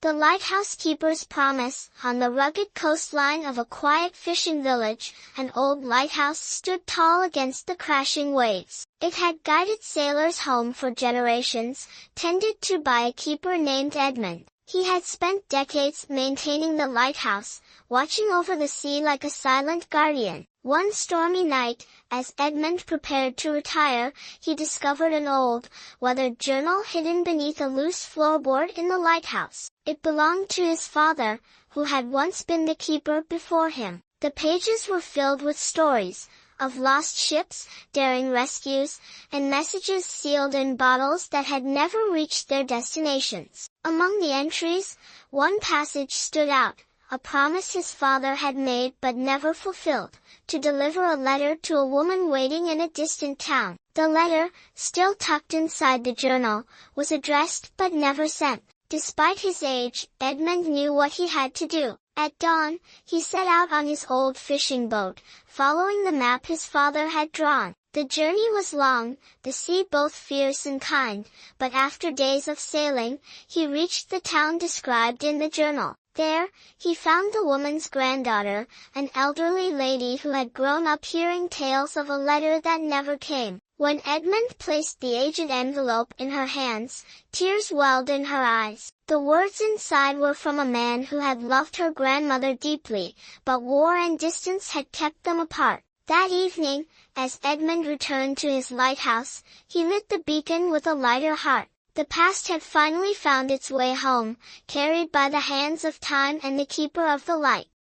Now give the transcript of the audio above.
The lighthouse keeper's promise. On the rugged coastline of a quiet fishing village, an old lighthouse stood tall against the crashing waves. It had guided sailors home for generations, tended to by a keeper named Edmund. He had spent decades maintaining the lighthouse, watching over the sea like a silent guardian. One stormy night, as Edmund prepared to retire, he discovered an old, weathered journal hidden beneath a loose floorboard in the lighthouse. It belonged to his father, who had once been the keeper before him. The pages were filled with stories of lost ships, daring rescues, and messages sealed in bottles that had never reached their destinations. Among the entries, one passage stood out, a promise his father had made but never fulfilled, to deliver a letter to a woman waiting in a distant town. The letter, still tucked inside the journal, was addressed but never sent. Despite his age, Edmund knew what he had to do. At dawn, he set out on his old fishing boat, following the map his father had drawn. The journey was long, the sea both fierce and kind, but after days of sailing, he reached the town described in the journal. There, he found the woman's granddaughter, an elderly lady who had grown up hearing tales of a letter that never came. When Edmund placed the aged envelope in her hands, tears welled in her eyes. The words inside were from a man who had loved her grandmother deeply, but war and distance had kept them apart. That evening, as Edmund returned to his lighthouse, he lit the beacon with a lighter heart. The past had finally found its way home, carried by the hands of time and the keeper of the light.